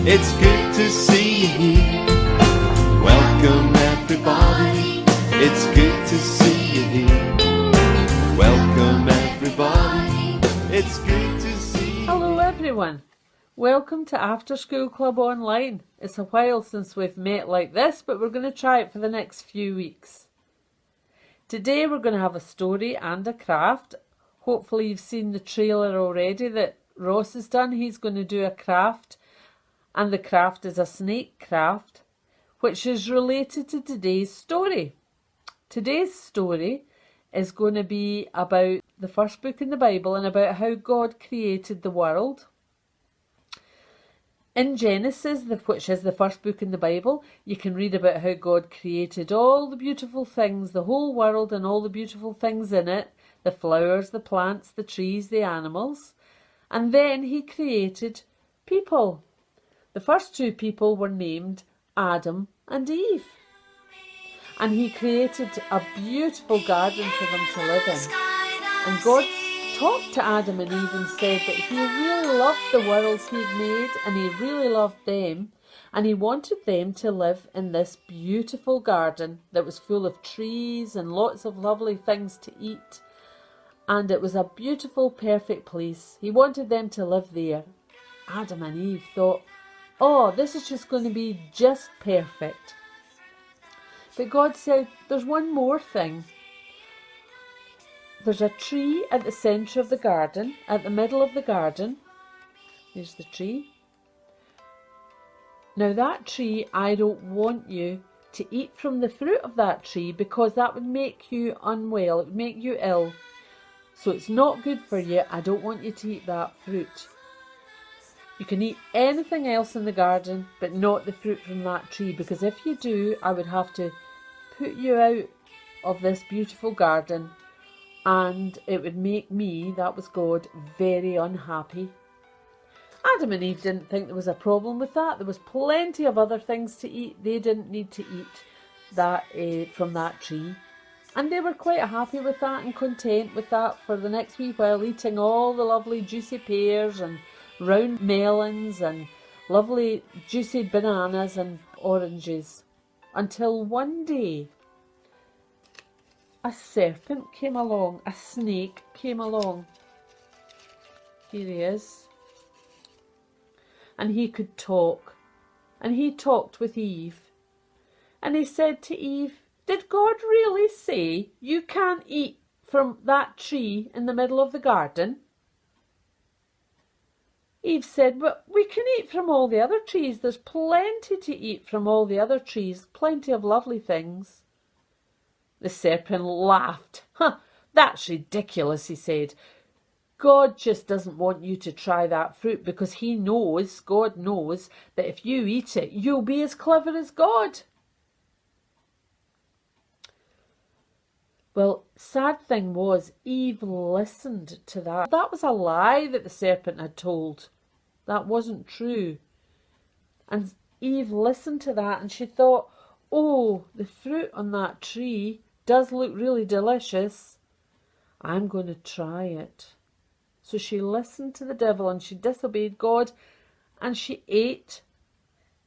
It's good to see you here. Welcome everybody. It's good to see you here. Welcome everybody. It's good to see you. Hello everyone. Welcome to After School Club Online. It's a while since we've met like this, but we're going to try it for the next few weeks. Today we're going to have a story and a craft. Hopefully you've seen the trailer already that Ross has done. He's going to do a craft, and the craft is a snake craft, which is related to today's story. Today's story is going to be about the first book in the Bible and about how God created the world. In Genesis, which is the first book in the Bible, you can read about how God created all the beautiful things, the whole world and all the beautiful things in it, the flowers, the plants, the trees, the animals. And then he created people. The first two people were named Adam and Eve. And he created a beautiful garden for them to live in. And God talked to Adam and Eve and said that he really loved the worlds he'd made, and he really loved them, and he wanted them to live in this beautiful garden that was full of trees and lots of lovely things to eat, and it was a beautiful, perfect place. He wanted them to live there. Adam and Eve thought, oh, this is just going to be just perfect. But God said, there's one more thing. There's a tree at the centre of the garden, at the middle of the garden. There's the tree. Now that tree, I don't want you to eat from the fruit of that tree because that would make you unwell, it would make you ill. So it's not good for you. I don't want you to eat that fruit. You can eat anything else in the garden, but not the fruit from that tree, because if you do, I would have to put you out of this beautiful garden, and it would make me, that was God, very unhappy. Adam and Eve didn't think there was a problem with that. There was plenty of other things to eat. They didn't need to eat that from that tree. And they were quite happy with that and content with that for the next wee while, eating all the lovely juicy pears and round melons and lovely juicy bananas and oranges. Until one day, a serpent came along, a snake came along. Here he is. And he could talk. And he talked with Eve. And he said to Eve, did God really say you can't eat from that tree in the middle of the garden? Eve said, but we can eat from all the other trees. There's plenty to eat from all the other trees. Plenty of lovely things. The serpent laughed. That's ridiculous, he said. God just doesn't want you to try that fruit because he knows, God knows, that if you eat it, you'll be as clever as God. Well, sad thing was, Eve listened to that. That was a lie that the serpent had told. That wasn't true. And Eve listened to that and she thought, oh, the fruit on that tree does look really delicious. I'm going to try it. So she listened to the devil and she disobeyed God, and she ate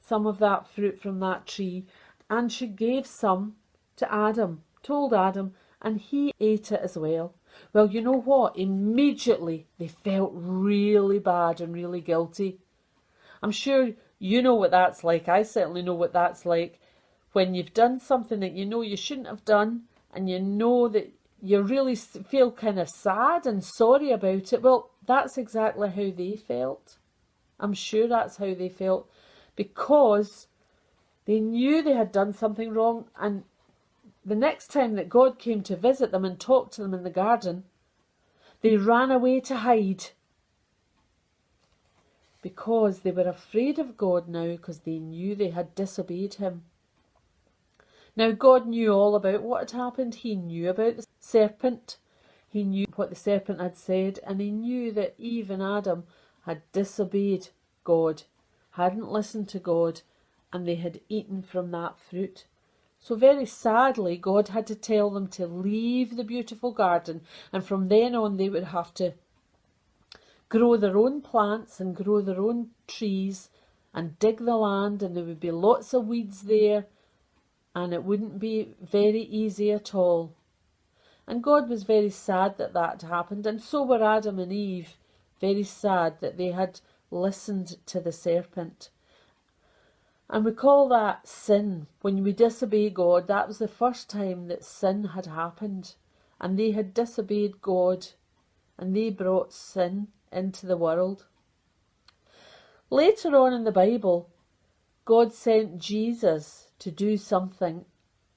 some of that fruit from that tree, and she gave some to Adam, told Adam, and he ate it as well. Well, you know what? Immediately they felt really bad and really guilty. I'm sure you know what that's like. I certainly know what that's like. When you've done something that you know you shouldn't have done, and you know that you really feel kind of sad and sorry about it. Well, that's exactly how they felt. I'm sure that's how they felt, because they knew they had done something wrong, and the next time that God came to visit them and talk to them in the garden, they ran away to hide, because they were afraid of God now, because they knew they had disobeyed him. Now, God knew all about what had happened. He knew about the serpent. He knew what the serpent had said, and he knew that Eve and Adam had disobeyed God, hadn't listened to God, and they had eaten from that fruit. So very sadly, God had to tell them to leave the beautiful garden, and from then on they would have to grow their own plants and grow their own trees and dig the land, and there would be lots of weeds there, and it wouldn't be very easy at all. And God was very sad that that happened, and so were Adam and Eve, very sad that they had listened to the serpent. And we call that sin. When we disobey God, that was the first time that sin had happened. And they had disobeyed God, and they brought sin into the world. Later on in the Bible, God sent Jesus to do something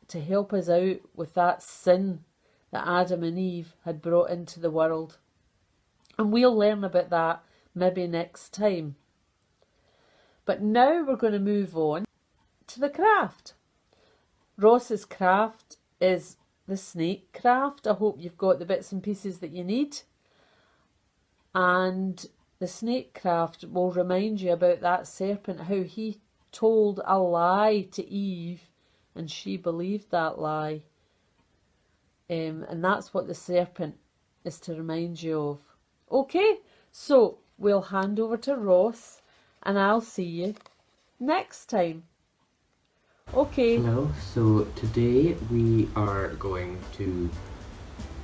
to help us out with that sin that Adam and Eve had brought into the world. And we'll learn about that maybe next time. But now we're going to move on to the craft. Ross's craft is the snake craft. I hope you've got the bits and pieces that you need. And the snake craft will remind you about that serpent, how he told a lie to Eve and she believed that lie. And that's what the serpent is to remind you of. Okay, so we'll hand over to Ross and I'll see you next time. Okay. Hello, so today we are going to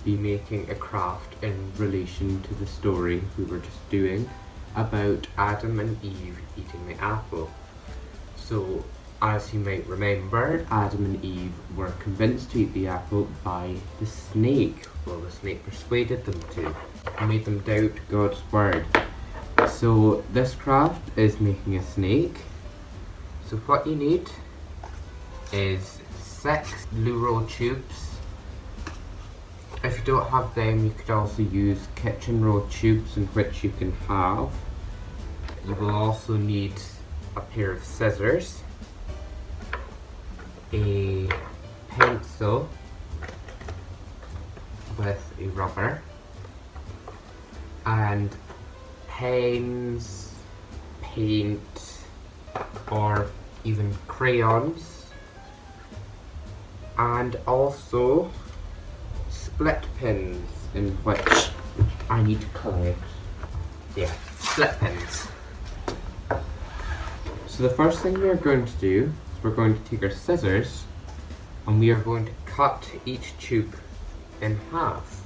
be making a craft in relation to the story we were just doing about Adam and Eve eating the apple. So, as you might remember, Adam and Eve were convinced to eat the apple by the snake. Well, the snake persuaded them to, and made them doubt God's word. So, this craft is making a snake. So what you need is 6 Luro tubes. If you don't have them, you could also use kitchen roll tubes, in which you can have. You will also need a pair of scissors, a pencil with a rubber, and pens, paint, or even crayons, and also split pins, in which I need to collect. Yeah, split pins. So the first thing we are going to do is we're going to take our scissors and we are going to cut each tube in half.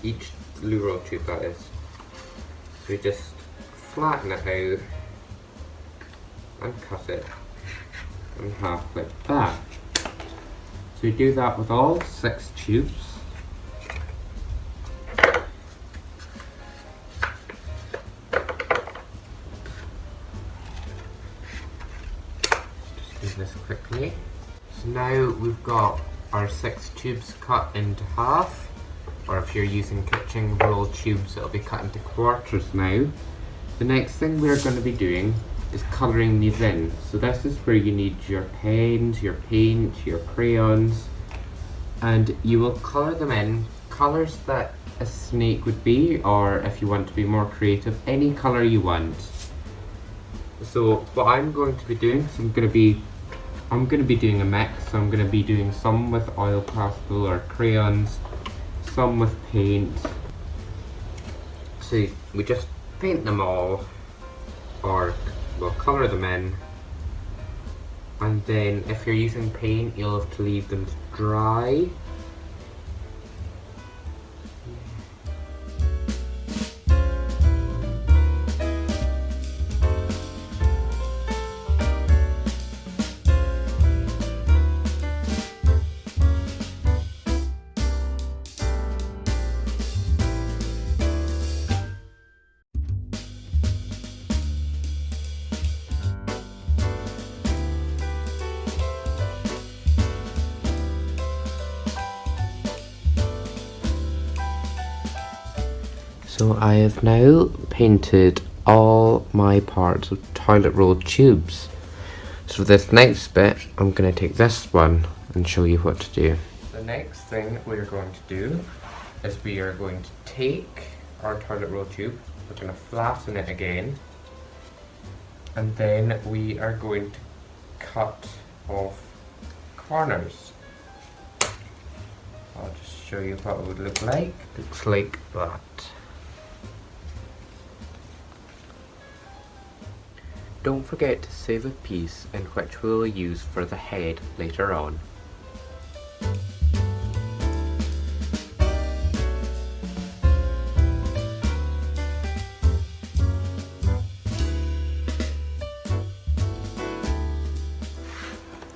Each Luro tube, that is. So we just flatten it out and cut it in half like that. So we do that with all 6 tubes. Just do this quickly. So now we've got our 6 tubes cut into half, or if you're using kitchen roll tubes, it'll be cut into quarters now. The next thing we're going to be doing is colouring these in. So this is where you need your pens, your paint, your crayons, and you will colour them in colours that a snake would be, or if you want to be more creative, any colour you want. So what I'm going to be doing, so I'm going to be doing a mix. So I'm going to be doing some with oil pastel or crayons, some with paint. So we just paint them all, or we'll colour them in, and then if you're using paint, you'll have to leave them to dry. So I have now painted all my parts of toilet roll tubes. So this next bit, I'm going to take this one and show you what to do. The next thing we're going to do is we are going to take our toilet roll tube, we're going to flatten it again, and then we are going to cut off corners. I'll just show you what it would look like. Looks like that. Don't forget to save a piece in which we will use for the head later on.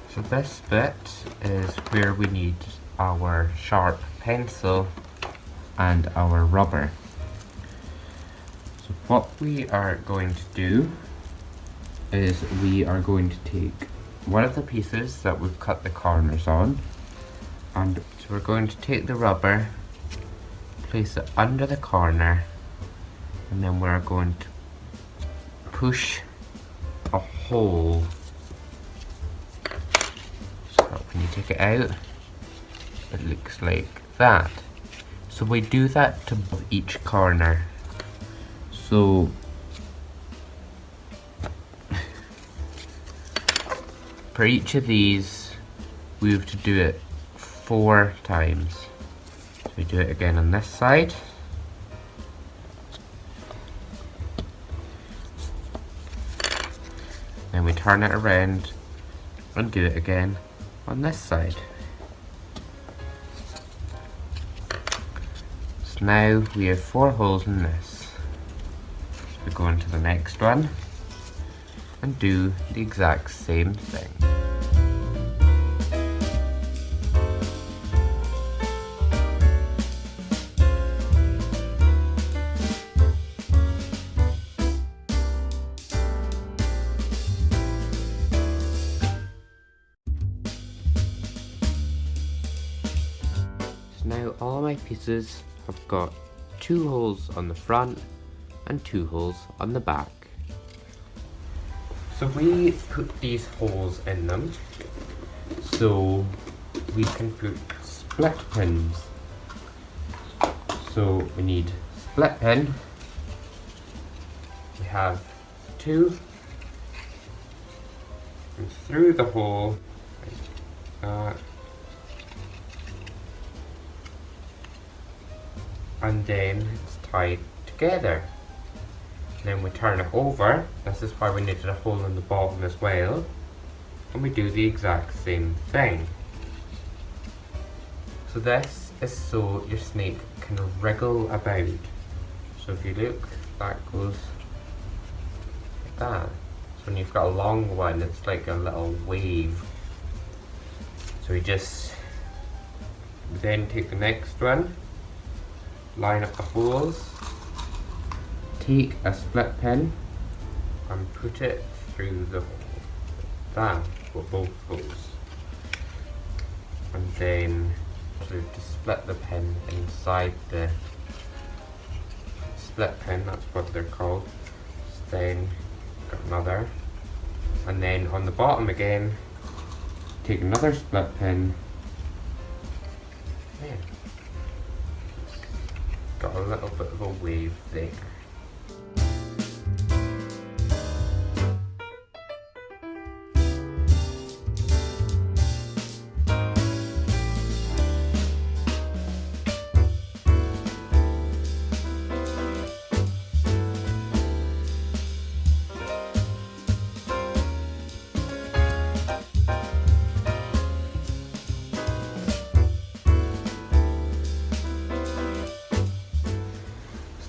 So this bit is where we need our sharp pencil and our rubber. So what we are going to do is we are going to take one of the pieces that we've cut the corners on, and so we're going to take the rubber, place it under the corner, and then we're going to push a hole. So when you take it out, it looks like that. So we do that to each corner. So for each of these, we have to do it 4 times. So we do it again on this side. Then we turn it around and do it again on this side. So now we have 4 holes in this. So we go on to the next one and do the exact same thing. So now all my pieces have got 2 holes on the front and 2 holes on the back. So we put these holes in them so we can put split pins. So we need split pin. We have 2, and through the hole like that, and then it's tied together. Then we turn it over. This is why we needed a hole in the bottom as well. And we do the exact same thing. So this is so your snake can wriggle about. So if you look, that goes like that. So when you've got a long one, it's like a little wave. So we just then take the next one, line up the holes, take a split pin and put it through the hole, that, for both holes. And then so to split the pin inside the split pin, that's what they're called. Then got another, and then on the bottom again, take another split pin. Yeah. Got a little bit of a wave there.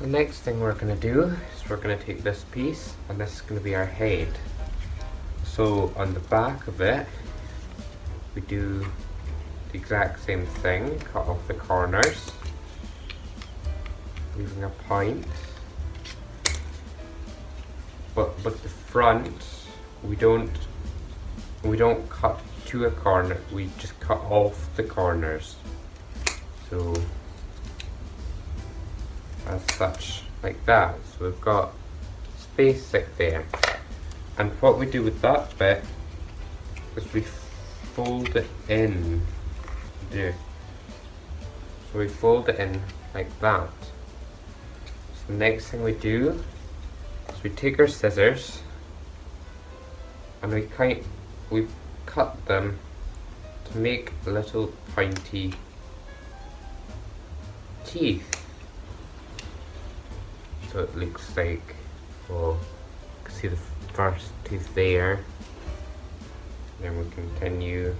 The next thing we're going to do is we're going to take this piece, and this is going to be our head. So on the back of it, we do the exact same thing, cut off the corners, leaving a point. But the front, we don't cut to a corner, we just cut off the corners. So as such, like that. So we've got space like there. And what we do with that bit is we fold it in. So we fold it in like that. So the next thing we do is we take our scissors and we cut them to make little pointy teeth. So it looks like, well, can see the first tooth there. Then we continue.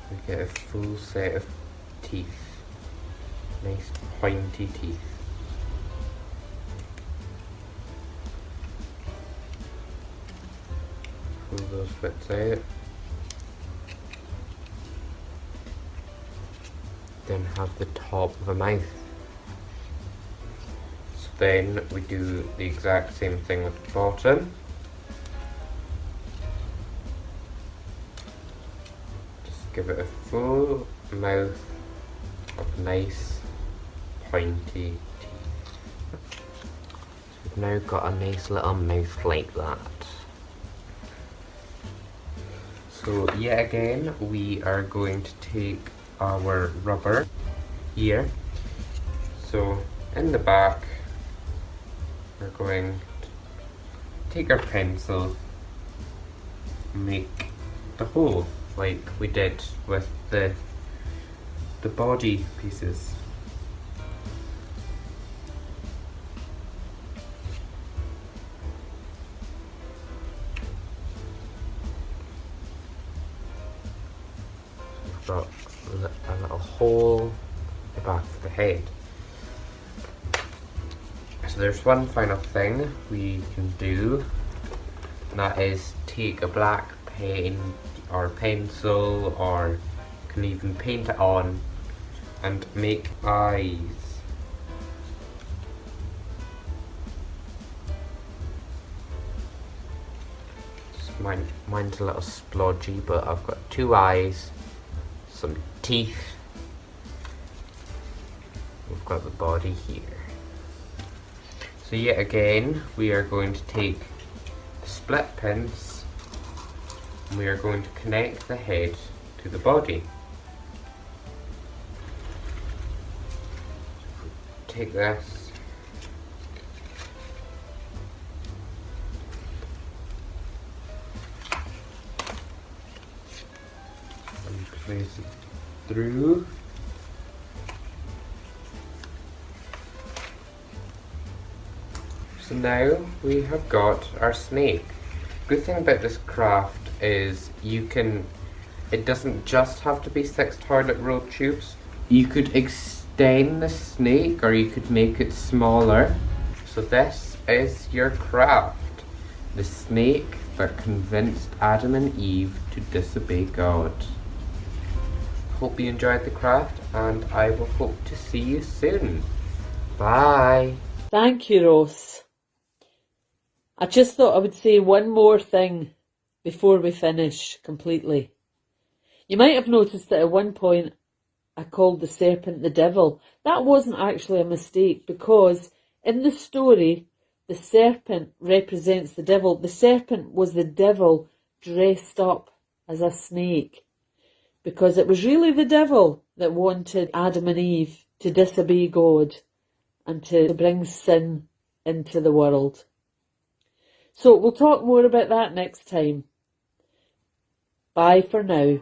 We get a full set of teeth. Nice pointy teeth. Pull those bits out. Then have the top of a mouth. So then we do the exact same thing with the bottom. Just give it a full mouth of nice pointy teeth. So we've now got a nice little mouth like that. So yet again, we are going to take our rubber here. So in the back, we're going to take our pencil, make the hole like we did with the body pieces. We've got a little hole at the back of the head. So there's one final thing we can do, and that is take a black pen or pencil, or you can even paint it on, and make eyes. Mine's a little splodgy, but I've got 2 eyes, some teeth. We've got the body here. So yet again, we are going to take the split pins and we are going to connect the head to the body. Take this and place it through. So now we have got our snake. Good thing about this craft is it doesn't just have to be 6 toilet roll tubes. You could extend the snake, or you could make it smaller. So this is your craft. The snake that convinced Adam and Eve to disobey God. Hope you enjoyed the craft, and I will hope to see you soon. Bye. Thank you, Rose. I just thought I would say one more thing before we finish completely. You might have noticed that at one point I called the serpent the devil. That wasn't actually a mistake, because in the story the serpent represents the devil. The serpent was the devil dressed up as a snake, because it was really the devil that wanted Adam and Eve to disobey God and to bring sin into the world. So we'll talk more about that next time. Bye for now.